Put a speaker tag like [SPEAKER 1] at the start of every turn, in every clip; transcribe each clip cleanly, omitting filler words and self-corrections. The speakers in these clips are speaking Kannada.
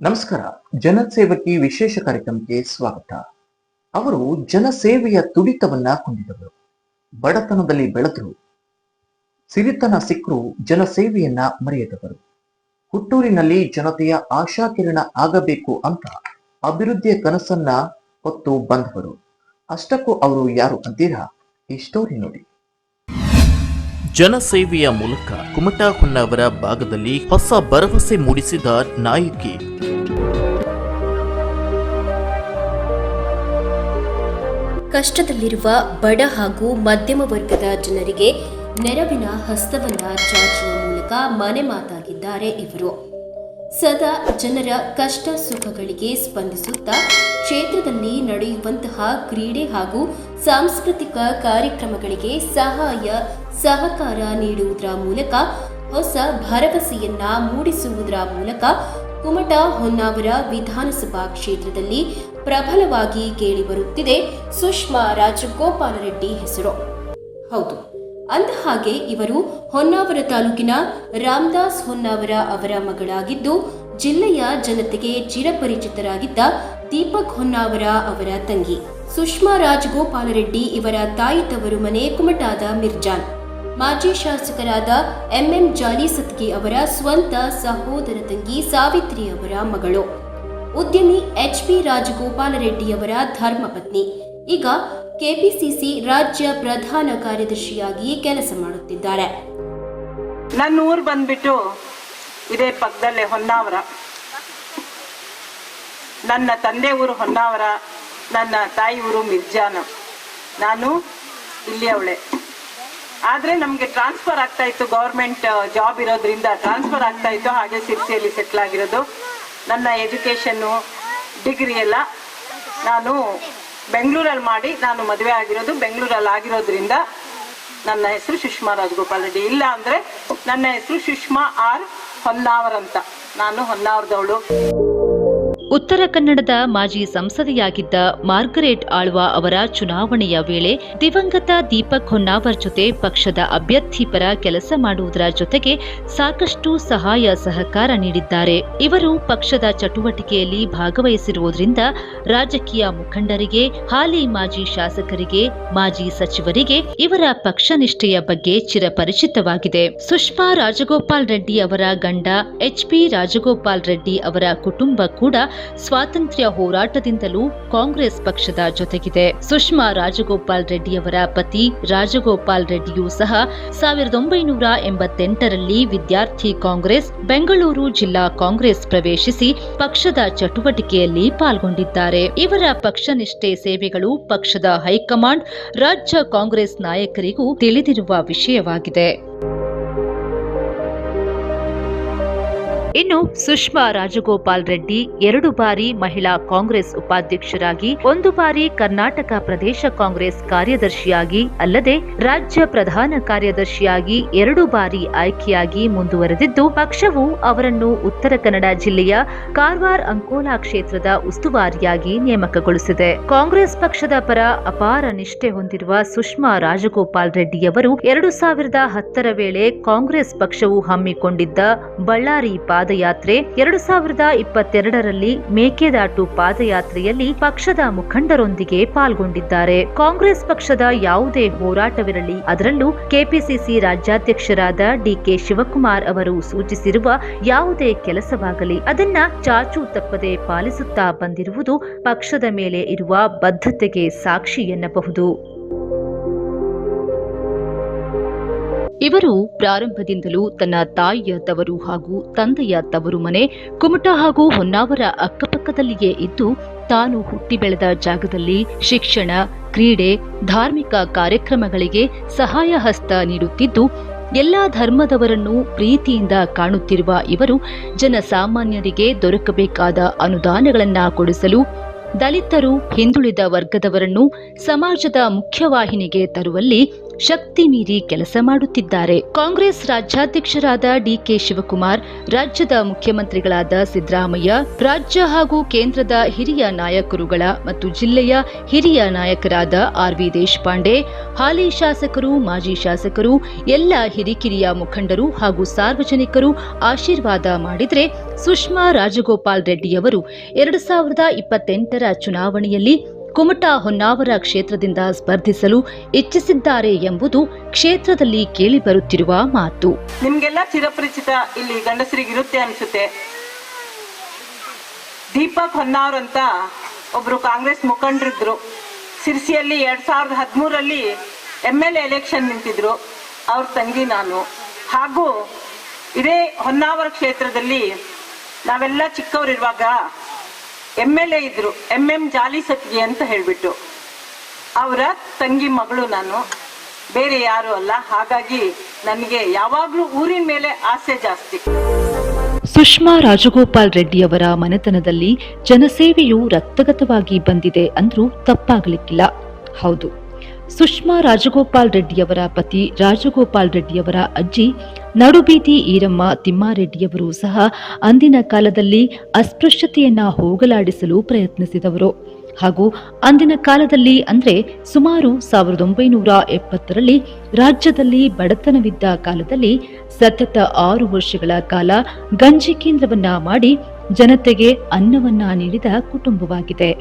[SPEAKER 1] ನಮಸ್ಕಾರ. ಜನಸೇವಕಿ ವಿಶೇಷ ಕಾರ್ಯಕ್ರಮಕ್ಕೆ ಸ್ವಾಗತ. ಅವರು ಜನಸೇವೆಯ ತುಡಿತವನ್ನ ಹೊಂದಿದವರು. ಬಡತನದಲ್ಲಿ ಬೆಳೆದರು, ಸಿರಿತನ ಸಿಕ್ಕರು ಜನಸೇವೆಯನ್ನ ಮರೆಯದವರು. ಹುಟ್ಟೂರಿನಲ್ಲಿ ಜನತೆಯ ಆಶಾಕಿರಣ ಆಗಬೇಕು ಅಂತ ಅಭಿವೃದ್ಧಿಯ ಕನಸನ್ನ ಹೊತ್ತು ಬಂದವರು. ಅಷ್ಟಕ್ಕೂ ಅವರು ಯಾರು ಅಂತೀರಾ? ಈ ಸ್ಟೋರಿ ನೋಡಿ.
[SPEAKER 2] ಜನಸೇವೆಯ ಮೂಲಕ ಕುಮಟಾ ಹೊನ್ನಾವರ ಭಾಗದಲ್ಲಿ ಹೊಸ ಭರವಸೆ ಮೂಡಿಸಿದ ನಾಯಕಿ.
[SPEAKER 3] ಕಷ್ಟದಲ್ಲಿರುವ ಬಡ ಹಾಗೂ ಮಧ್ಯಮ ವರ್ಗದ ಜನರಿಗೆ ನೆರವಿನ ಹಸ್ತವನ್ನ ಚಾಚುವ ಮೂಲಕ ಮನೆ ಮಾತಾಗಿದ್ದಾರೆ ಇವರು. ಸದಾ ಜನರ ಕಷ್ಟ ಸುಖಗಳಿಗೆ ಸ್ಪಂದಿಸುತ್ತಾ ಕ್ಷೇತ್ರದಲ್ಲಿ ನಡೆಯುವಂತಹ ಕ್ರೀಡೆ ಹಾಗೂ ಸಾಂಸ್ಕೃತಿಕ ಕಾರ್ಯಕ್ರಮಗಳಿಗೆ ಸಹಕಾರ ನೀಡುವುದರ ಮೂಲಕ ಹೊಸ ಭರವಸೆಯನ್ನ ಮೂಡಿಸುವುದರ ಮೂಲಕ ಕುಮಟಾ ಹೊನ್ನಾವರ ವಿಧಾನಸಭಾ ಕ್ಷೇತ್ರದಲ್ಲಿ ಪ್ರಬಲವಾಗಿ ಕೇಳಿಬರುತ್ತಿದೆ ಸುಷ್ಮಾ ರಾಜಗೋಪಾಲ ರೆಡ್ಡಿ ಹೆಸರು. ಹೌದು, ಅಂದಹಾಗೆ ಇವರು ಹೊನ್ನಾವರ ತಾಲೂಕಿನ ರಾಮದಾಸ್ ಹೊನ್ನಾವರ ಅವರ ಮಗಳಾಗಿದ್ದು, ಜಿಲ್ಲೆಯ ಜನತೆಗೆ ಚಿರಪರಿಚಿತರಾಗಿದ್ದ ದೀಪಕ್ ಹೊನ್ನಾವರ ಅವರ ತಂಗಿ. ಸುಷ್ಮಾ ರಾಜಗೋಪಾಲ ರೆಡ್ಡಿ ಇವರ ತಾಯಿ ತವರು ಮನೆ ಕುಮಟಾದ ಮಿರ್ಜಾನ್. ಮಾಜಿ ಶಾಸಕರಾದ ಎಂಎಂ ಜಾಲಿಸತ್ಗಿ ಅವರ ಸ್ವಂತ ಸಹೋದರ ತಂಗಿ ಸಾವಿತ್ರಿ ಅವರ ಮಗಳು. ಉದ್ಯಮಿ ಎಚ್ಪಿ ರಾಜಗೋಪಾಲ ರೆಡ್ಡಿಯವರ ಧರ್ಮಪತ್ನಿ. ಈಗ ಕೆಪಿಸಿಸಿ ರಾಜ್ಯ ಪ್ರಧಾನ ಕಾರ್ಯದರ್ಶಿಯಾಗಿ ಕೆಲಸ ಮಾಡುತ್ತಿದ್ದಾರೆ.
[SPEAKER 4] ನನ್ನ ಊರು ಬಂದ್ಬಿಟ್ಟು ಇದೇ ಪಕ್ಕದಲ್ಲೇ ಹೊನ್ನಾವರ. ನನ್ನ ತಂದೆ ಊರು ಹೊನ್ನಾವರ, ನನ್ನ ತಾಯಿ ಊರು ಮಿರ್ಜಾನ್. ನಾನು ಇಲ್ಲಿ ಅವಳೆ. ಆದರೆ ನಮಗೆ ಟ್ರಾನ್ಸ್ಫರ್ ಆಗ್ತಾ ಇತ್ತು, ಗೌರ್ಮೆಂಟ್ ಜಾಬ್ ಇರೋದ್ರಿಂದ ಟ್ರಾನ್ಸ್ಫರ್ ಆಗ್ತಾ ಇತ್ತು. ಹಾಗೆ ಸಿರ್ಸಿಯಲ್ಲಿ ಸೆಟ್ಲ್ ಆಗಿರೋದು. ನನ್ನ ಎಜುಕೇಷನ್ನು ಡಿಗ್ರಿ ಎಲ್ಲ ನಾನು ಬೆಂಗಳೂರಲ್ಲಿ ಮಾಡಿ ನಾನು ಮದುವೆ ಆಗಿರೋದು. ಬೆಂಗಳೂರಲ್ಲಿ ಆಗಿರೋದ್ರಿಂದ ನನ್ನ ಹೆಸರು ಸುಷ್ಮಾ ರಾಜಗೋಪಾಲ್ ರೆಡ್ಡಿ. ಇಲ್ಲ ಅಂದರೆ ನನ್ನ ಹೆಸರು ಸುಷ್ಮಾ ಆರ್ ಹೊನ್ನಾವರ್ ಅಂತ. ನಾನು ಹೊನ್ನಾವರದವಳು.
[SPEAKER 5] ಉತ್ತರ ಕನ್ನಡದ ಮಾಜಿ ಸಂಸದೆಯಾಗಿದ್ದ ಮಾರ್ಗರೇಟ್ ಆಳ್ವ ಅವರ ಚುನಾವಣೆಯ ವೇಳೆ ದಿವಂಗತ ದೀಪಕ್ ಹೊನ್ನಾವರ್ ಜೊತೆ ಪಕ್ಷದ ಅಭ್ಯರ್ಥಿ ಪರ ಕೆಲಸ ಮಾಡುವುದರ ಜೊತೆಗೆ ಸಾಕಷ್ಟು ಸಹಾಯ ಸಹಕಾರ ನೀಡಿದ್ದಾರೆ. ಇವರು ಪಕ್ಷದ ಚಟುವಟಿಕೆಯಲ್ಲಿ ಭಾಗವಹಿಸಿರುವುದರಿಂದ ರಾಜಕೀಯ ಮುಖಂಡರಿಗೆ, ಹಾಲಿ ಮಾಜಿ ಶಾಸಕರಿಗೆ, ಮಾಜಿ ಸಚಿವರಿಗೆ ಇವರ ಪಕ್ಷ ನಿಷ್ಠೆಯ ಬಗ್ಗೆ ಚಿರಪರಿಚಿತವಾಗಿದೆ. ಸುಷ್ಮಾ ರಾಜಗೋಪಾಲ್ ರೆಡ್ಡಿ ಅವರ ಗಂಡ ಎಚ್ಪಿ ರಾಜಗೋಪಾಲ್ ರೆಡ್ಡಿ ಅವರ ಕುಟುಂಬ ಕೂಡ ಸ್ವಾತಂತ್ರ್ಯ ಹೋರಾಟದಿಂದಲೂ ಕಾಂಗ್ರೆಸ್ ಪಕ್ಷದ ಜೊತೆಗಿದೆ. ಸುಷ್ಮಾ ರಾಜಗೋಪಾಲ್ ರೆಡ್ಡಿಯವರ ಪತಿ ರಾಜಗೋಪಾಲ್ ರೆಡ್ಡಿಯೂ ಸಹ 1988ರಲ್ಲಿ ವಿದ್ಯಾರ್ಥಿ ಕಾಂಗ್ರೆಸ್, ಬೆಂಗಳೂರು ಜಿಲ್ಲಾ ಕಾಂಗ್ರೆಸ್ ಪ್ರವೇಶಿಸಿ ಪಕ್ಷದ ಚಟುವಟಿಕೆಯಲ್ಲಿ ಪಾಲ್ಗೊಂಡಿದ್ದಾರೆ. ಇವರ ಪಕ್ಷನಿಷ್ಠೆ ಸೇವೆಗಳು ಪಕ್ಷದ ಹೈಕಮಾಂಡ್, ರಾಜ್ಯ ಕಾಂಗ್ರೆಸ್ ನಾಯಕರಿಗೂ ತಿಳಿದಿರುವ ವಿಷಯವಾಗಿದೆ. ಇನ್ನು ಸುಷ್ಮಾ ರಾಜಗೋಪಾಲ್ ರೆಡ್ಡಿ 2 ಬಾರಿ ಮಹಿಳಾ ಕಾಂಗ್ರೆಸ್ ಉಪಾಧ್ಯಕ್ಷರಾಗಿ, 1 ಬಾರಿ ಕರ್ನಾಟಕ ಪ್ರದೇಶ ಕಾಂಗ್ರೆಸ್ ಕಾರ್ಯದರ್ಶಿಯಾಗಿ, ಅಲ್ಲದೆ ರಾಜ್ಯ ಪ್ರಧಾನ ಕಾರ್ಯದರ್ಶಿಯಾಗಿ 2 ಬಾರಿ ಆಯ್ಕೆಯಾಗಿ ಮುಂದುವರೆದಿದ್ದು, ಪಕ್ಷವು ಅವರನ್ನು ಉತ್ತರ ಕನ್ನಡ ಜಿಲ್ಲೆಯ ಕಾರವಾರ ಅಂಕೋಲಾ ಕ್ಷೇತ್ರದ ಉಸ್ತುವಾರಿಯಾಗಿ ನೇಮಕಗೊಳಿಸಿದೆ. ಕಾಂಗ್ರೆಸ್ ಪಕ್ಷದ ಪರ ಅಪಾರ ನಿಷ್ಠೆ ಹೊಂದಿರುವ ಸುಷ್ಮಾ ರಾಜಗೋಪಾಲ್ ರೆಡ್ಡಿಯವರು 2010ರ ವೇಳೆ ಕಾಂಗ್ರೆಸ್ ಪಕ್ಷವು ಹಮ್ಮಿಕೊಂಡಿದ್ದ ಬಳ್ಳಾರಿ ಪಾದಯಾತ್ರೆ, 2022ರಲ್ಲಿ ಮೇಕೆದಾಟು ಪಾದಯಾತ್ರೆಯಲ್ಲಿ ಪಕ್ಷದ ಮುಖಂಡರೊಂದಿಗೆ ಪಾಲ್ಗೊಂಡಿದ್ದಾರೆ. ಕಾಂಗ್ರೆಸ್ ಪಕ್ಷದ ಯಾವುದೇ ಹೋರಾಟವಿರಲಿ, ಅದರಲ್ಲೂ ಕೆಪಿಸಿಸಿ ರಾಜ್ಯಾಧ್ಯಕ್ಷರಾದ ಡಿಕೆ ಶಿವಕುಮಾರ್ ಅವರು ಸೂಚಿಸಿರುವ ಯಾವುದೇ ಕೆಲಸವಾಗಲಿ ಅದನ್ನ ಚಾಚೂ ತಪ್ಪದೆ ಪಾಲಿಸುತ್ತಾ ಬಂದಿರುವುದು ಪಕ್ಷದ ಮೇಲೆ ಇರುವ ಬದ್ಧತೆಗೆ ಸಾಕ್ಷಿ ಎನ್ನಬಹುದು. ಇವರು ಪ್ರಾರಂಭದಿಂದಲೂ ತನ್ನ ತಾಯಿಯ ತವರು ಹಾಗೂ ತಂದೆಯ ತವರು ಮನೆ ಕುಮಟಾ ಹಾಗೂ ಹೊನ್ನಾವರ ಅಕ್ಕಪಕ್ಕದಲ್ಲಿಯೇ ಇದ್ದು, ತಾನು ಹುಟ್ಟಿ ಬೆಳೆದ ಜಾಗದಲ್ಲಿ ಶಿಕ್ಷಣ, ಕ್ರೀಡೆ, ಧಾರ್ಮಿಕ ಕಾರ್ಯಕ್ರಮಗಳಿಗೆ ಸಹಾಯ ಹಸ್ತ ನೀಡುತ್ತಿದ್ದು, ಎಲ್ಲಾ ಧರ್ಮದವರನ್ನು ಪ್ರೀತಿಯಿಂದ ಕಾಣುತ್ತಿರುವ ಇವರು ಜನಸಾಮಾನ್ಯರಿಗೆ ದೊರಕಬೇಕಾದ ಅನುದಾನಗಳನ್ನು ಕೊಡಿಸಲು, ದಲಿತರು, ಹಿಂದುಳಿದ ವರ್ಗದವರನ್ನು ಸಮಾಜದ ಮುಖ್ಯವಾಹಿನಿಗೆ ತರುವಲ್ಲಿ ಶಕ್ತಿ ಮೀರಿ ಕೆಲಸ ಮಾಡುತ್ತಿದ್ದಾರೆ. ಕಾಂಗ್ರೆಸ್ ರಾಜ್ಯಾಧ್ಯಕ್ಷರಾದ ಡಿಕೆ ಶಿವಕುಮಾರ್, ರಾಜ್ಯದ ಮುಖ್ಯಮಂತ್ರಿಗಳಾದ ಸಿದ್ದರಾಮಯ್ಯ, ರಾಜ್ಯ ಹಾಗೂ ಕೇಂದ್ರದ ಹಿರಿಯ ನಾಯಕರುಗಳ ಮತ್ತು ಜಿಲ್ಲೆಯ ಹಿರಿಯ ನಾಯಕರಾದ ಆರ್.ವಿ. ದೇಶಪಾಂಡೆ, ಹಾಲಿ ಶಾಸಕರು, ಮಾಜಿ ಶಾಸಕರು, ಎಲ್ಲ ಹಿರಿಕಿರಿಯ ಮುಖಂಡರು ಹಾಗೂ ಸಾರ್ವಜನಿಕರು ಆಶೀರ್ವಾದ ಮಾಡಿದರೆ ಸುಷ್ಮಾ ರಾಜಗೋಪಾಲ್ ರೆಡ್ಡಿಯವರು 2028ರ ಚುನಾವಣೆಯಲ್ಲಿ ಕುಮಟಾ ಹೊನ್ನಾವರ ಕ್ಷೇತ್ರದಿಂದ ಸ್ಪರ್ಧಿಸಲು ಇಚ್ಛಿಸಿದ್ದಾರೆ ಎಂಬುದು ಕ್ಷೇತ್ರದಲ್ಲಿ ಕೇಳಿಬರುತ್ತಿರುವ ಮಾತು.
[SPEAKER 4] ನಿಮ್ಗೆಲ್ಲ ಚಿರಪರಿಚಿತ ಇಲ್ಲಿ ಗಂಡಸರಿಗಿರುತ್ತೆ ಅನ್ಸುತ್ತೆ. ದೀಪಕ್ ಹೊನ್ನಾವರ್ ಅಂತ ಒಬ್ರು ಕಾಂಗ್ರೆಸ್ ಮುಖಂಡರಿದ್ರು. ಸಿರ್ಸಿಯಲ್ಲಿ 2013ರಲ್ಲಿ MLA ಎಲೆಕ್ಷನ್ ನಿಂತಿದ್ರು. ಅವ್ರ ತಂಗಿ ನಾನು. ಹಾಗೂ ಇದೇ ಹೊನ್ನಾವರ ಕ್ಷೇತ್ರದಲ್ಲಿ ನಾವೆಲ್ಲ ಚಿಕ್ಕವರಿರುವಾಗ MLA ಇದ್ರು, MM ಜಾಲಿ ಸತ್ಗಿ ಅಂತ ಹೇಳ್ಬಿಟ್ಟು. ಅವರ ತಂಗಿ ಮಗಳು ನಾನು, ಬೇರೆ ಯಾರು ಅಲ್ಲ. ಹಾಗಾಗಿ ನನಗೆ ಯಾವಾಗ್ಲೂ ಊರಿನ ಮೇಲೆ ಆಸೆ ಜಾಸ್ತಿ.
[SPEAKER 5] ಸುಷ್ಮಾ ರಾಜಗೋಪಾಲ್ ರೆಡ್ಡಿಯವರ ಮನೆತನದಲ್ಲಿ ಜನಸೇವೆಯು ರಕ್ತಗತವಾಗಿ ಬಂದಿದೆ ಅಂದ್ರೂ ತಪ್ಪಾಗಲಿಕ್ಕಿಲ್ಲ. ಹೌದು, ಸುಷ್ಮಾ ರಾಜಗೋಪಾಲ್ ರೆಡ್ಡಿಯವರ ಪತಿ ರಾಜಗೋಪಾಲ್ ರೆಡ್ಡಿಯವರ ಅಜ್ಜಿ ನಡುಬೀದಿ ಈರಮ್ಮ ತಿಮ್ಮಾರೆಡ್ಡಿಯವರು ಸಹ ಅಂದಿನ ಕಾಲದಲ್ಲಿ ಅಸ್ಪೃಶ್ಯತೆಯನ್ನ ಹೋಗಲಾಡಿಸಲು ಪ್ರಯತ್ನಿಸಿದವರು. ಹಾಗೂ ಅಂದಿನ ಕಾಲದಲ್ಲಿ ಅಂದ್ರೆ ಸುಮಾರು 1970ರಲ್ಲಿ ರಾಜ್ಯದಲ್ಲಿ ಬಡತನವಿದ್ದ ಕಾಲದಲ್ಲಿ ಸತತ 6 ವರ್ಷಗಳ ಕಾಲ ಗಂಜಿ ಕೇಂದ್ರವನ್ನ ಮಾಡಿ ಜನತೆಗೆ ಅನ್ನವನ್ನ ನೀಡಿದ ಕುಟುಂಬವಾಗಿದೆ.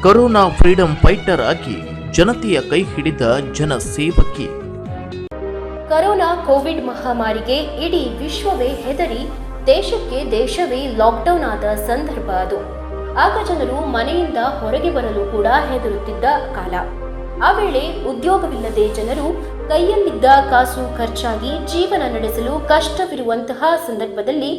[SPEAKER 2] ಕೊರೋನಾ ಫ್ರೀಡಂ ಫೈಟರ್ ಆಗಿ ಜನತೆಯ ಕೈ ಹಿಡಿದ ಜನಸೇವಕಿ.
[SPEAKER 3] ಕೊರೋನಾ ಕೋವಿಡ್ ಮಹಾಮಾರಿಗೆ ಇಡೀ ವಿಶ್ವವೇ ಹೆದರಿ ದೇಶವೇ ಲಾಕ್ಡೌನ್ ಆದ ಸಂದರ್ಭ ಅದು. ಆಗ ಜನರು ಮನೆಯಿಂದ ಹೊರಗೆ ಬರಲು ಕೂಡ ಹೆದರುತ್ತಿದ್ದ ಕಾಲ. ಆ ವೇಳೆ ಉದ್ಯೋಗವಿಲ್ಲದೆ ಜನರು ಕೈಯಲ್ಲಿದ್ದ ಕಾಸು ಖರ್ಚಾಗಿ ಜೀವನ ನಡೆಸಲು ಕಷ್ಟವಿರುವಂತಹ ಸಂದರ್ಭದಲ್ಲಿ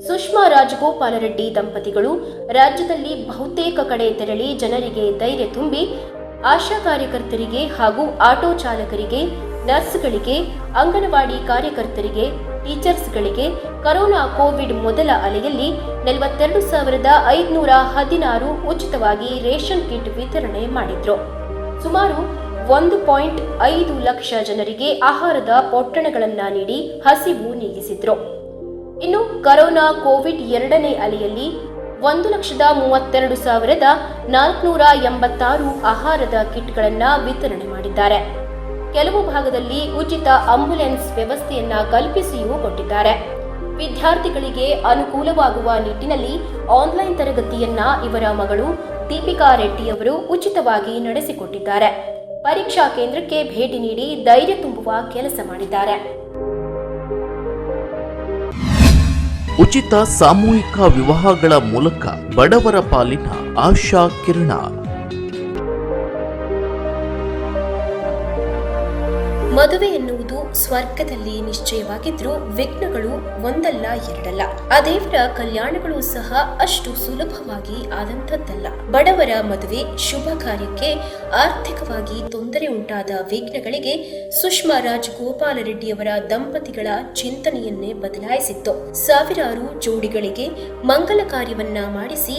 [SPEAKER 3] ಸುಷ್ಮಾ ರಾಜಗೋಪಾಲ ರೆಡ್ಡಿ ದಂಪತಿಗಳು ರಾಜ್ಯದಲ್ಲಿ ಬಹುತೇಕ ಕಡೆ ತೆರಳಿ ಜನರಿಗೆ ಧೈರ್ಯ ತುಂಬಿ ಆಶಾ ಕಾರ್ಯಕರ್ತರಿಗೆ ಹಾಗೂ ಆಟೋ ಚಾಲಕರಿಗೆ, ನರ್ಸ್ಗಳಿಗೆ, ಅಂಗನವಾಡಿ ಕಾರ್ಯಕರ್ತರಿಗೆ, ಟೀಚರ್ಸ್ಗಳಿಗೆ ಕೊರೋನಾ ಕೋವಿಡ್ ಮೊದಲ ಅಲೆಯಲ್ಲಿ 42,516 ಉಚಿತವಾಗಿ ರೇಷನ್ ಕಿಟ್ ವಿತರಣೆ ಮಾಡಿದ್ರು. ಸುಮಾರು 1.5 ಲಕ್ಷ ಜನರಿಗೆ ಆಹಾರದ ಪೊಟ್ಟಣಗಳನ್ನ ನೀಡಿ ಹಸಿವು ನೀಗಿಸಿದ್ರು. ಇನ್ನು ಕೊರೋನಾ ಕೋವಿಡ್ 2ನೇ ಅಲೆಯಲ್ಲಿ 1,32,486 ಆಹಾರದ ಕಿಟ್ಗಳನ್ನು ವಿತರಣೆ ಮಾಡಿದ್ದಾರೆ. ಕೆಲವು ಭಾಗದಲ್ಲಿ ಉಚಿತ ಆಂಬ್ಯುಲೆನ್ಸ್ ವ್ಯವಸ್ಥೆಯನ್ನ ಕಲ್ಪಿಸಿಯೂ ಕೊಟ್ಟಿದ್ದಾರೆ. ವಿದ್ಯಾರ್ಥಿಗಳಿಗೆ ಅನುಕೂಲವಾಗುವ ನಿಟ್ಟಿನಲ್ಲಿ ಆನ್ಲೈನ್ ತರಗತಿಯನ್ನ ಇವರ ಮಗಳು ದೀಪಿಕಾ ರೆಡ್ಡಿಯವರು ಉಚಿತವಾಗಿ ನಡೆಸಿಕೊಟ್ಟಿದ್ದಾರೆ. ಪರೀಕ್ಷಾ ಕೇಂದ್ರಕ್ಕೆ ಭೇಟಿ ನೀಡಿ ಧೈರ್ಯ ತುಂಬುವ ಕೆಲಸ ಮಾಡಿದ್ದಾರೆ.
[SPEAKER 2] ಉಚಿತ ಸಾಮೂಹಿಕ ವಿವಾಹಗಳ ಮೂಲಕ ಬಡವರ ಪಾಲಿನ ಆಶಾ ಕಿರಣ.
[SPEAKER 3] ಮದುವೆ ಎನ್ನುವುದು ಸ್ವರ್ಗದಲ್ಲಿ ನಿಶ್ಚಯವಾಗಿದ್ರೂ ವಿಘ್ನಗಳು ಒಂದಲ್ಲ ಎರಡಲ್ಲ. ಆ ದೇವರ ಕಲ್ಯಾಣಗಳು ಸಹ ಅಷ್ಟು ಸುಲಭವಾಗಿ ಆದಂಥದ್ದಲ್ಲ. ಬಡವರ ಮದುವೆ ಶುಭ ಕಾರ್ಯಕ್ಕೆ ಆರ್ಥಿಕವಾಗಿ ತೊಂದರೆ ಉಂಟಾದ ವಿಘ್ನಗಳಿಗೆ ಸುಷ್ಮಾ ರಾಜಗೋಪಾಲ ರೆಡ್ಡಿಯವರ ದಂಪತಿಗಳ ಚಿಂತನೆಯನ್ನೇ ಬದಲಾಯಿಸಿತ್ತು. ಸಾವಿರಾರು ಜೋಡಿಗಳಿಗೆ ಮಂಗಲ ಕಾರ್ಯವನ್ನ ಮಾಡಿಸಿ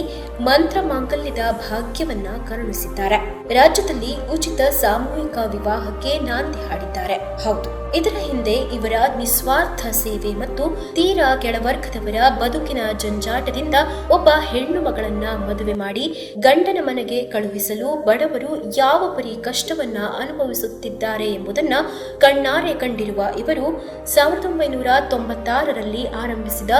[SPEAKER 3] ಮಂತ್ರ ಮಾಂಗಲ್ಯದ ಭಾಗ್ಯವನ್ನ ಕರುಣಿಸಿದ್ದಾರೆ. ರಾಜ್ಯದಲ್ಲಿ ಉಚಿತ ಸಾಮೂಹಿಕ ವಿವಾಹಕ್ಕೆ ನಾಂದಿ ಹಾಡಿದ್ದಾರೆ. ಹೌದು, ಇದರ ಹಿಂದೆ ಇವರ ನಿಸ್ವಾರ್ಥ ಸೇವೆ ಮತ್ತು ತೀರಾ ಕೆಳವರ್ಗದವರ ಬದುಕಿನ ಜಂಜಾಟದಿಂದ ಒಬ್ಬ ಹೆಣ್ಣು ಮಗಳನ್ನ ಮದುವೆ ಮಾಡಿ ಗಂಡನ ಮನೆಗೆ ಕಳುಹಿಸಲು ಬಡವರು ಯಾವ ಪರಿ ಕಷ್ಟವನ್ನ ಅನುಭವಿಸುತ್ತಿದ್ದಾರೆ ಎಂಬುದನ್ನ ಕಣ್ಣಾರೆ ಕಂಡಿರುವ ಇವರು 1996ರಲ್ಲಿ ಆರಂಭಿಸಿದ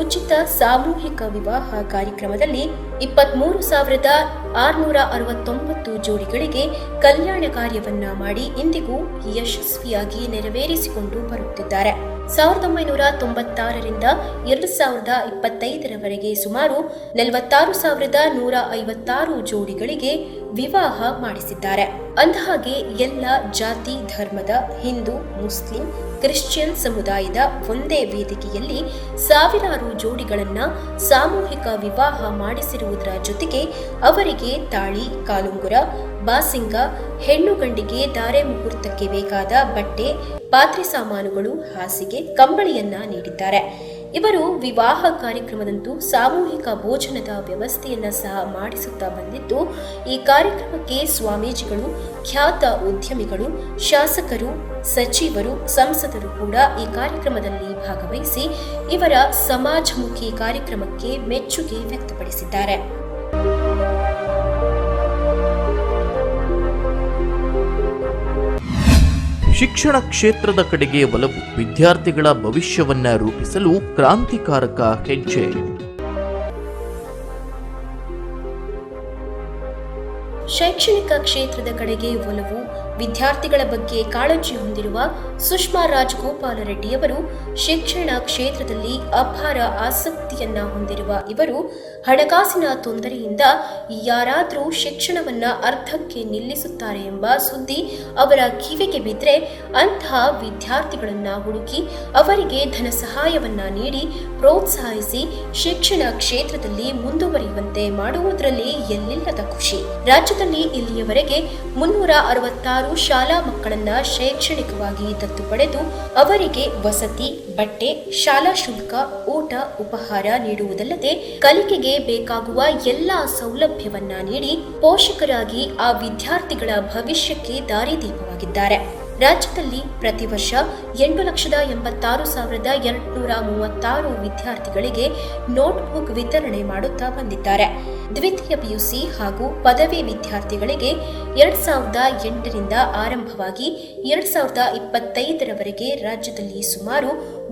[SPEAKER 3] ಉಚಿತ ಸಾಮೂಹಿಕ ವಿವಾಹ ಕಾರ್ಯಕ್ರಮದಲ್ಲಿ 23,669 ಜೋಡಿಗಳಿಗೆ ಕಲ್ಯಾಣ ಕಾರ್ಯವನ್ನ ಮಾಡಿ ಇಂದಿಗೂ ಯಶಸ್ವಿಯಾಗಿ ನೆರವೇರಿಸಿಕೊಂಡು ಬರುತ್ತಿದ್ದಾರೆ. 1996ರಿಂದ 2025ರವರೆಗೆ ಸುಮಾರು 46,156 ಜೋಡಿಗಳಿಗೆ ವಿವಾಹ ಮಾಡಿಸಿದ್ದಾರೆ. ಅಂದಹಾಗೆ ಎಲ್ಲ ಜಾತಿ ಧರ್ಮದ ಹಿಂದೂ, ಮುಸ್ಲಿಂ, ಕ್ರಿಶ್ಚಿಯನ್ ಸಮುದಾಯದ ಒಂದೇ ವೇದಿಕೆಯಲ್ಲಿ ಸಾವಿರಾರು ಜೋಡಿಗಳನ್ನ ಸಾಮೂಹಿಕ ವಿವಾಹ ಮಾಡಿಸಿರುವುದರ ಜೊತೆಗೆ ಅವರಿಗೆ ತಾಳಿ, ಕಾಲುಂಗುರ, ಬಾಸಿಂಗ, ಹೆಣ್ಣು ಗಂಡಿಗೆ ಧಾರೆ ಮುಹೂರ್ತಕ್ಕೆ ಬೇಕಾದ ಬಟ್ಟೆ, ಪಾತ್ರೆ ಸಾಮಾನುಗಳು, ಹಾಸಿಗೆ, ಕಂಬಳಿಯನ್ನ ನೀಡಿದ್ದಾರೆ. ಇವರು ವಿವಾಹ ಕಾರ್ಯಕ್ರಮದಂತೂ ಸಾಮೂಹಿಕ ಭೋಜನದ ವ್ಯವಸ್ಥೆಯನ್ನ ಸಹ ಮಾಡಿಸುತ್ತಾ ಬಂದಿದ್ದು, ಈ ಕಾರ್ಯಕ್ರಮಕ್ಕೆ ಸ್ವಾಮೀಜಿಗಳು, ಖ್ಯಾತ ಉದ್ಯಮಿಗಳು, ಶಾಸಕರು, ಸಚಿವರು, ಸಂಸದರು ಕೂಡ ಈ ಕಾರ್ಯಕ್ರಮದಲ್ಲಿ ಭಾಗವಹಿಸಿ ಇವರ ಸಮಾಜಮುಖಿ ಕಾರ್ಯಕ್ರಮಕ್ಕೆ ಮೆಚ್ಚುಗೆ ವ್ಯಕ್ತಪಡಿಸಿದ್ದಾರೆ.
[SPEAKER 2] ಶಿಕ್ಷಣ ಕ್ಷೇತ್ರದ ಕಡೆಗೆ ಒಲವು, ವಿದ್ಯಾರ್ಥಿಗಳ ಭವಿಷ್ಯವನ್ನ ರೂಪಿಸಲು ಕ್ರಾಂತಿಕಾರಕ ಹೆಜ್ಜೆ.
[SPEAKER 3] ಶೈಕ್ಷಣಿಕ ಕ್ಷೇತ್ರದ ಕಡೆಗೆ ಒಲವು, ವಿದ್ಯಾರ್ಥಿಗಳ ಬಗ್ಗೆ ಕಾಳಜಿ ಹೊಂದಿರುವ ಸುಷ್ಮಾ ರಾಜಗೋಪಾಲ ರೆಡ್ಡಿಯವರು ಶಿಕ್ಷಣ ಕ್ಷೇತ್ರದಲ್ಲಿ ಅಪಾರ ಆಸಕ್ತಿಯನ್ನ ಹೊಂದಿರುವ ಇವರು ಹಣಕಾಸಿನ ತೊಂದರೆಯಿಂದ ಯಾರಾದರೂ ಶಿಕ್ಷಣವನ್ನ ಅರ್ಧಕ್ಕೆ ನಿಲ್ಲಿಸುತ್ತಾರೆ ಎಂಬ ಸುದ್ದಿ ಅವರ ಕಿವಿಗೆ ಬಿದ್ದರೆ ಅಂತಹ ವಿದ್ಯಾರ್ಥಿಗಳನ್ನ ಹುಡುಕಿ ಅವರಿಗೆ ಧನ ಸಹಾಯವನ್ನ ನೀಡಿ ಪ್ರೋತ್ಸಾಹಿಸಿ ಶಿಕ್ಷಣ ಕ್ಷೇತ್ರದಲ್ಲಿ ಮುಂದುವರಿಯುವಂತೆ ಮಾಡುವುದರಲ್ಲಿ ಎಲ್ಲಿಲ್ಲದ ಖುಷಿ. ರಾಜ್ಯದಲ್ಲಿ ಇಲ್ಲಿಯವರೆಗೆ 366 ಶಾಲಾ ಮಕ್ಕಳನ್ನ ಶೈಕ್ಷಣಿಕವಾಗಿ ದತ್ತು ಪಡೆದು ಅವರಿಗೆ ವಸತಿ, ಬಟ್ಟೆ, ಶಾಲಾ ಶುಲ್ಕ, ಊಟ, ಉಪಹಾರ ನೀಡುವುದಲ್ಲದೆ ಕಲಿಕೆಗೆ ಬೇಕಾಗುವ ಎಲ್ಲಾ ಸೌಲಭ್ಯವನ್ನ ನೀಡಿ ಪೋಷಕರಾಗಿ ಆ ವಿದ್ಯಾರ್ಥಿಗಳ ಭವಿಷ್ಯಕ್ಕೆ ದಾರಿದೀಪವಾಗಿದ್ದಾರೆ. ರಾಜ್ಯದಲ್ಲಿ ಪ್ರತಿ ವರ್ಷ 8,86,236 ವಿದ್ಯಾರ್ಥಿಗಳಿಗೆ ನೋಟ್ಬುಕ್ ವಿತರಣೆ ಮಾಡುತ್ತಾ ಬಂದಿದ್ದಾರೆ. ದ್ವಿತೀಯ ಪಿಯುಸಿ ಹಾಗೂ ಪದವಿ ವಿದ್ಯಾರ್ಥಿಗಳಿಗೆ 2008ರಿಂದ ಆರಂಭವಾಗಿ 2025ರವರೆಗೆ ರಾಜ್ಯದಲ್ಲಿ ಸುಮಾರು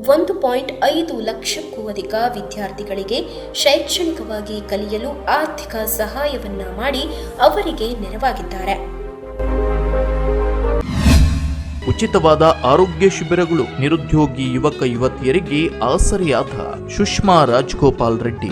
[SPEAKER 3] 1.5 ಲಕ್ಷಕ್ಕೂ ಅಧಿಕ ವಿದ್ಯಾರ್ಥಿಗಳಿಗೆ ಶೈಕ್ಷಣಿಕವಾಗಿ ಕಲಿಯಲು ಆರ್ಥಿಕ ಸಹಾಯವನ್ನ ಮಾಡಿ ಅವರಿಗೆ ನೆರವಾಗಿದ್ದಾರೆ.
[SPEAKER 2] ಉಚಿತವಾದ ಆರೋಗ್ಯ ಶಿಬಿರಗಳು, ನಿರುದ್ಯೋಗಿ ಯುವಕ ಯುವತಿಯರಿಗೆ ಆಸರೆಯಾದ ಸುಷ್ಮಾ ರಾಜಗೋಪಾಲ್ ರೆಡ್ಡಿ.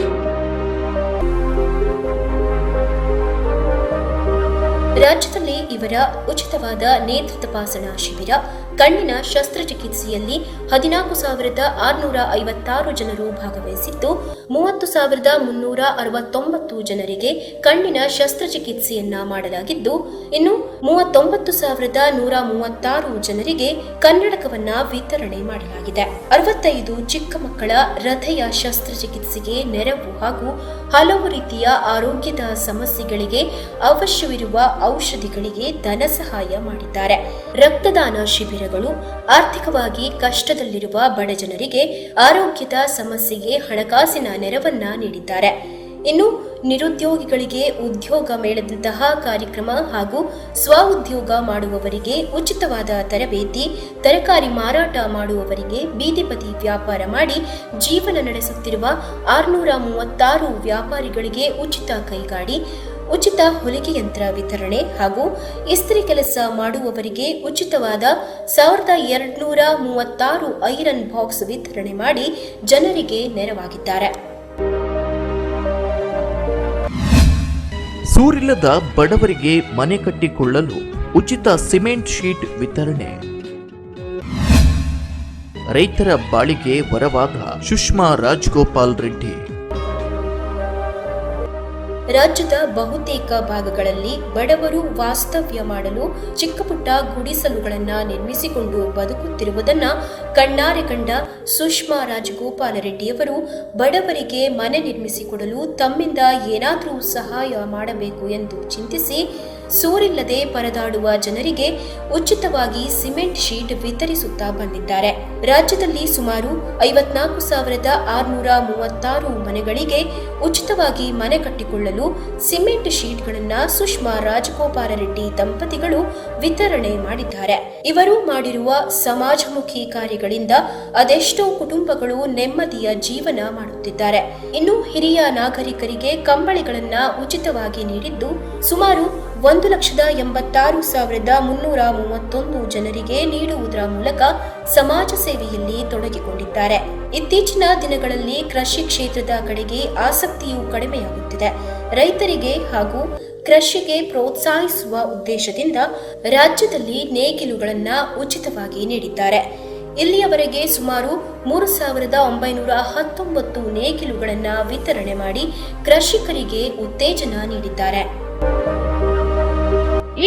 [SPEAKER 3] ರಾಜ್ಯದಲ್ಲಿ ಇವರ ಉಚಿತವಾದ ನೇತ್ರ ತಪಾಸಣಾ ಶಿಬಿರ, ಕಣ್ಣಿನ ಶಸ್ತ್ರಚಿಕಿತ್ಸೆಯಲ್ಲಿ 14,656 ಜನರು ಭಾಗವಹಿಸಿದ್ದು 30,369 ಜನರಿಗೆ ಕಣ್ಣಿನ ಶಸ್ತ್ರಚಿಕಿತ್ಸೆಯನ್ನ ಮಾಡಲಾಗಿದ್ದು, ಇನ್ನು 39,136 ಜನರಿಗೆ ಕನ್ನಡಕವನ್ನ ವಿತರಣೆ ಮಾಡಲಾಗಿದೆ. 65 ಚಿಕ್ಕ ಮಕ್ಕಳ ಹೃದಯ ಶಸ್ತ್ರಚಿಕಿತ್ಸೆಗೆ ನೆರವು ಹಾಗೂ ಹಲವು ರೀತಿಯ ಆರೋಗ್ಯದ ಸಮಸ್ಯೆಗಳಿಗೆ ಅವಶ್ಯವಿರುವ ಔಷಧಿಗಳಿಗೆ ಧನ ಸಹಾಯ ಮಾಡಿದ್ದಾರೆ. ರಕ್ತದಾನ ಶಿಬಿರಗಳು, ಆರ್ಥಿಕವಾಗಿ ಕಷ್ಟದಲ್ಲಿರುವ ಬಡ ಜನರಿಗೆ ಆರೋಗ್ಯದ ಸಮಸ್ಯೆಗೆ ಹಣಕಾಸಿನ ನೆರವನ್ನ ನೀಡಿದ್ದಾರೆ. ಇನ್ನು ನಿರುದ್ಯೋಗಿಗಳಿಗೆ ಉದ್ಯೋಗ ಮೇಳದಂತಹ ಕಾರ್ಯಕ್ರಮ ಹಾಗೂ ಸ್ವಉದ್ಯೋಗ ಮಾಡುವವರಿಗೆ ಉಚಿತವಾದ ತರಬೇತಿ, ತರಕಾರಿ ಮಾರಾಟ ಮಾಡುವವರಿಗೆ, ಬೀದಿ ಬದಿ ವ್ಯಾಪಾರ ಮಾಡಿ ಜೀವನ ನಡೆಸುತ್ತಿರುವ 636 ವ್ಯಾಪಾರಿಗಳಿಗೆ ಉಚಿತ ಕೈಗಾಡಿ, ಉಚಿತ ಹೊಲಿಗೆ ಯಂತ್ರ ವಿತರಣೆ ಹಾಗೂ ಇಸ್ತ್ರಿ ಕೆಲಸ ಮಾಡುವವರಿಗೆ ಉಚಿತವಾದ 1236 ಐರನ್ ಬಾಕ್ಸ್ ವಿತರಣೆ ಮಾಡಿ ಜನರಿಗೆ ನೆರವಾಗಿದ್ದಾರೆ.
[SPEAKER 2] ಸೂರಿಲ್ಲದ ಬಡವರಿಗೆ ಮನೆ ಕಟ್ಟಿಕೊಳ್ಳಲು ಉಚಿತ ಸಿಮೆಂಟ್ ಶೀಟ್ ವಿತರಣೆ. ರೈತರ ಬಾಳಿಗೆ ವರವಾದ ಸುಷ್ಮಾ ರಾಜಗೋಪಾಲ್ ರೆಡ್ಡಿ.
[SPEAKER 3] ರಾಜ್ಯದ ಬಹುತೇಕ ಭಾಗಗಳಲ್ಲಿ ಬಡವರು ವಾಸ್ತವ್ಯ ಮಾಡಲು ಚಿಕ್ಕ ಪುಟ್ಟ ಗುಡಿಸಲುಗಳನ್ನು ನಿರ್ಮಿಸಿಕೊಂಡು ಬದುಕುತ್ತಿರುವುದನ್ನ ಕಣ್ಣಾರೆ ಕಂಡ ಸುಷ್ಮಾ ರಾಜಗೋಪಾಲ ರೆಡ್ಡಿಯವರು ಬಡವರಿಗೆ ಮನೆ ನಿರ್ಮಿಸಿಕೊಡಲು ತಮ್ಮಿಂದ ಏನಾದರೂ ಸಹಾಯ ಮಾಡಬೇಕು ಎಂದು ಚಿಂತಿಸಿ ಸೂರಿಲ್ಲದೆ ಪರದಾಡುವ ಜನರಿಗೆ ಉಚಿತವಾಗಿ ಸಿಮೆಂಟ್ ಶೀಟ್ ವಿತರಿಸುತ್ತಾ ಬಂದಿದ್ದಾರೆ. ರಾಜ್ಯದಲ್ಲಿ ಸುಮಾರು 54,636 ಮನೆಗಳಿಗೆ ಉಚಿತವಾಗಿ ಮನೆ ಕಟ್ಟಿಕೊಳ್ಳಲು ಸಿಮೆಂಟ್ ಶೀಟ್ಗಳನ್ನು ಸುಷ್ಮಾ ರಾಜಗೋಪಾಲ ರೆಡ್ಡಿ ದಂಪತಿಗಳು ವಿತರಣೆ ಮಾಡಿದ್ದಾರೆ. ಇವರು ಮಾಡಿರುವ ಸಮಾಜಮುಖಿ ಕಾರ್ಯಗಳಿಂದ ಅದೆಷ್ಟೋ ಕುಟುಂಬಗಳು ನೆಮ್ಮದಿಯ ಜೀವನ ಮಾಡುತ್ತಿದ್ದಾರೆ. ಇನ್ನು ಹಿರಿಯ ನಾಗರಿಕರಿಗೆ ಕಂಬಳಿಗಳನ್ನ ಉಚಿತವಾಗಿ ನೀಡಿದ್ದು ಸುಮಾರು 1,86,331 ಜನರಿಗೆ ನೀಡುವುದರ ಮೂಲಕ ಸಮಾಜ ಸೇವೆಯಲ್ಲಿ ತೊಡಗಿಕೊಂಡಿದ್ದಾರೆ. ಇತ್ತೀಚಿನ ದಿನಗಳಲ್ಲಿ ಕೃಷಿ ಕ್ಷೇತ್ರದ ಕಡೆಗೆ ಆಸಕ್ತಿಯು ಕಡಿಮೆಯಾಗುತ್ತಿದೆ. ರೈತರಿಗೆ ಹಾಗೂ ಕೃಷಿಗೆ ಪ್ರೋತ್ಸಾಹಿಸುವ ಉದ್ದೇಶದಿಂದ ರಾಜ್ಯದಲ್ಲಿ ನೇಗಿಲುಗಳನ್ನು ಉಚಿತವಾಗಿ ನೀಡಿದ್ದಾರೆ. ಇಲ್ಲಿಯವರೆಗೆ ಸುಮಾರು 3,919 ನೇಗಿಲುಗಳನ್ನು ವಿತರಣೆ ಮಾಡಿ ಕೃಷಿಕರಿಗೆ ಉತ್ತೇಜನ ನೀಡಿದ್ದಾರೆ.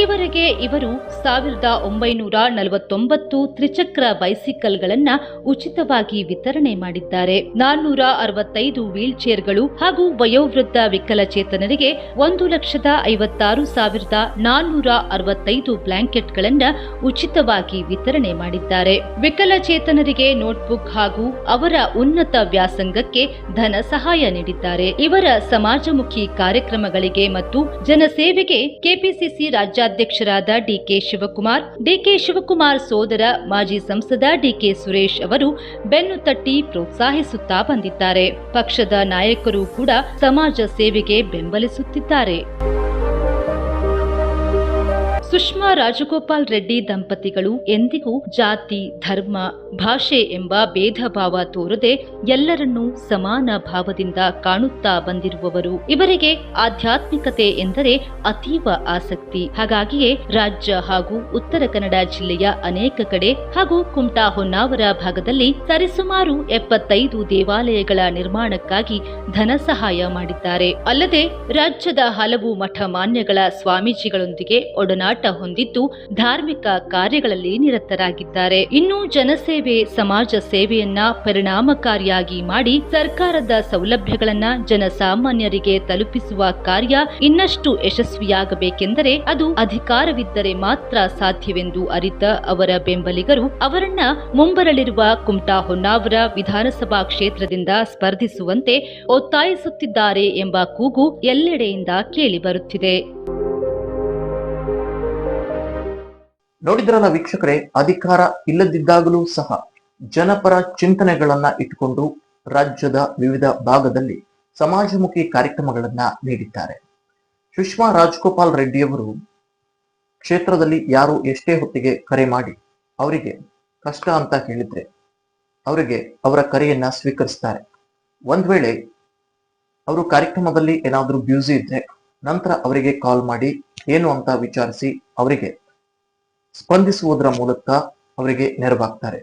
[SPEAKER 5] ಈವರೆಗೆ ಇವರು 1949 ತ್ರಿಚಕ್ರ ಬೈಸಿಕಲ್ಗಳನ್ನ ಉಚಿತವಾಗಿ ವಿತರಣೆ ಮಾಡಿದ್ದಾರೆ. 465 ವೀಲ್ ಚೇರ್ಗಳು ಹಾಗೂ ವಯೋವೃದ್ಧ ವಿಕಲಚೇತನರಿಗೆ 1,56,465 ಬ್ಲಾಂಕೆಟ್ಗಳನ್ನ ಉಚಿತವಾಗಿ ವಿತರಣೆ ಮಾಡಿದ್ದಾರೆ. ವಿಕಲಚೇತನರಿಗೆ ನೋಟ್ಬುಕ್ ಹಾಗೂ ಅವರ ಉನ್ನತ ವ್ಯಾಸಂಗಕ್ಕೆ ಧನ ಸಹಾಯ ನೀಡಿದ್ದಾರೆ. ಇವರ ಸಮಾಜಮುಖಿ ಕಾರ್ಯಕ್ರಮಗಳಿಗೆ ಮತ್ತು ಜನಸೇವೆಗೆ ಕೆಪಿಸಿಸಿ ರಾಜ್ಯಾಧ್ಯಕ್ಷರಾದ ಡಿಕೆ ಶಿವಕುಮಾರ್ ಸೋದರ ಮಾಜಿ ಸಂಸದ ಡಿಕೆ ಸುರೇಶ್ ಅವರು ಬೆನ್ನು ತಟ್ಟಿ ಪ್ರೋತ್ಸಾಹಿಸುತ್ತಾ ಬಂದಿದ್ದಾರೆ. ಪಕ್ಷದ ನಾಯಕರು ಕೂಡ ಸಮಾಜ ಸೇವೆಗೆ ಬೆಂಬಲಿಸುತ್ತಿದ್ದಾರೆ. ಸುಷ್ಮಾ ರಾಜಗೋಪಾಲ್ ರೆಡ್ಡಿ ದಂಪತಿಗಳು ಎಂದಿಗೂ ಜಾತಿ, ಧರ್ಮ, ಭಾಷೆ ಎಂಬ ಭೇದ ಭಾವ ತೋರದೆ ಎಲ್ಲರನ್ನೂ ಸಮಾನ ಭಾವದಿಂದ ಕಾಣುತ್ತಾ ಬಂದಿರುವವರು. ಇವರಿಗೆ ಆಧ್ಯಾತ್ಮಿಕತೆ ಎಂದರೆ ಅತೀವ ಆಸಕ್ತಿ. ಹಾಗಾಗಿಯೇ ರಾಜ್ಯ ಹಾಗೂ ಉತ್ತರ ಕನ್ನಡ ಜಿಲ್ಲೆಯ ಅನೇಕ ಕಡೆ ಹಾಗೂ ಕುಮಟಾ ಹೊನ್ನಾವರ ಭಾಗದಲ್ಲಿ ಸರಿಸುಮಾರು 75 ದೇವಾಲಯಗಳ ನಿರ್ಮಾಣಕ್ಕಾಗಿ ಧನ ಸಹಾಯ ಮಾಡಿದ್ದಾರೆ. ಅಲ್ಲದೆ ರಾಜ್ಯದ ಹಲವು ಮಠ ಮಾನ್ಯಗಳ ಸ್ವಾಮೀಜಿಗಳೊಂದಿಗೆ ಒಡನಾಟ ಹೊಂದಿದ್ದು ಧಾರ್ಮಿಕ ಕಾರ್ಯಗಳಲ್ಲಿ ನಿರತರಾಗಿದ್ದಾರೆ. ಇನ್ನು ಜನಸೇವೆ, ಸಮಾಜ ಸೇವೆಯನ್ನ ಪರಿಣಾಮಕಾರಿಯಾಗಿ ಮಾಡಿ ಸರ್ಕಾರದ ಸೌಲಭ್ಯಗಳನ್ನ ಜನಸಾಮಾನ್ಯರಿಗೆ ತಲುಪಿಸುವ ಕಾರ್ಯ ಇನ್ನಷ್ಟು ಯಶಸ್ವಿಯಾಗಬೇಕೆಂದರೆ ಅದು ಅಧಿಕಾರವಿದ್ದರೆ ಮಾತ್ರ ಸಾಧ್ಯವೆಂದು ಅರಿತ ಅವರ ಬೆಂಬಲಿಗರು ಅವರನ್ನ ಮುಂಬರಲಿರುವ ಕುಮಟಾ ಹೊನ್ನಾವರ ವಿಧಾನಸಭಾ ಕ್ಷೇತ್ರದಿಂದ ಸ್ಪರ್ಧಿಸುವಂತೆ ಒತ್ತಾಯಿಸುತ್ತಿದ್ದಾರೆ ಎಂಬ ಕೂಗು ಎಲ್ಲೆಡೆಯಿಂದ ಕೇಳಿಬರುತ್ತಿದೆ.
[SPEAKER 1] ನೋಡಿದ್ರಲ್ಲ ವೀಕ್ಷಕರೇ, ಅಧಿಕಾರ ಇಲ್ಲದಿದ್ದಾಗಲೂ ಸಹ ಜನಪರ ಚಿಂತನೆಗಳನ್ನ ಇಟ್ಟುಕೊಂಡು ರಾಜ್ಯದ ವಿವಿಧ ಭಾಗದಲ್ಲಿ ಸಮಾಜಮುಖಿ ಕಾರ್ಯಕ್ರಮಗಳನ್ನ ನೀಡಿದ್ದಾರೆ. ಸುಷ್ಮಾ ರಾಜಗೋಪಾಲ್ ರೆಡ್ಡಿಯವರು ಕ್ಷೇತ್ರದಲ್ಲಿ ಯಾರು ಎಷ್ಟೇ ಹೊತ್ತಿಗೆ ಕರೆ ಮಾಡಿ ಅವರಿಗೆ ಕಷ್ಟ ಅಂತ ಹೇಳಿದ್ರೆ ಅವರಿಗೆ ಅವರ ಕರೆಯನ್ನ ಸ್ವೀಕರಿಸ್ತಾರೆ. ಒಂದ್ ವೇಳೆ ಅವರು ಕಾರ್ಯಕ್ರಮದಲ್ಲಿ ಏನಾದ್ರೂ ಬ್ಯೂಸಿ ಇದ್ರೆ ನಂತರ ಅವರಿಗೆ ಕಾಲ್ ಮಾಡಿ ಏನು ಅಂತ ವಿಚಾರಿಸಿ ಅವರಿಗೆ ಸ್ಪಂದಿಸುವುದರ ಮೂಲಕ ಅವರಿಗೆ ನೆರವಾಗ್ತಾರೆ.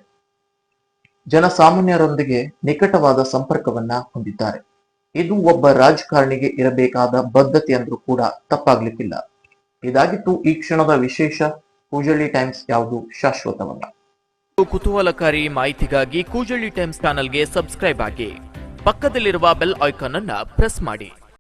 [SPEAKER 1] ಜನಸಾಮಾನ್ಯರೊಂದಿಗೆ ನಿಕಟವಾದ ಸಂಪರ್ಕವನ್ನ ಹೊಂದಿದ್ದಾರೆ. ಇದು ಒಬ್ಬ ರಾಜಕಾರಣಿಗೆ ಇರಬೇಕಾದ ಬದ್ಧತೆ ಅಂದ್ರೂ ಕೂಡ ತಪ್ಪಾಗ್ಲಿಕ್ಕಿಲ್ಲ. ಇದಾಗಿತ್ತು ಈ ಕ್ಷಣದ ವಿಶೇಷ. ಕೂಜಳ್ಳಿ ಟೈಮ್ಸ್ ಯಾವುದು ಶಾಶ್ವತವಲ್ಲ.
[SPEAKER 2] ಕುತೂಹಲಕಾರಿ ಮಾಹಿತಿಗಾಗಿ ಕೂಜಳ್ಳಿ ಟೈಮ್ಸ್ ಚಾನೆಲ್ಗೆ ಸಬ್ಸ್ಕ್ರೈಬ್ ಆಗಿ, ಪಕ್ಕದಲ್ಲಿರುವ ಬೆಲ್ ಐಕಾನ್ ಅನ್ನು ಪ್ರೆಸ್ ಮಾಡಿ.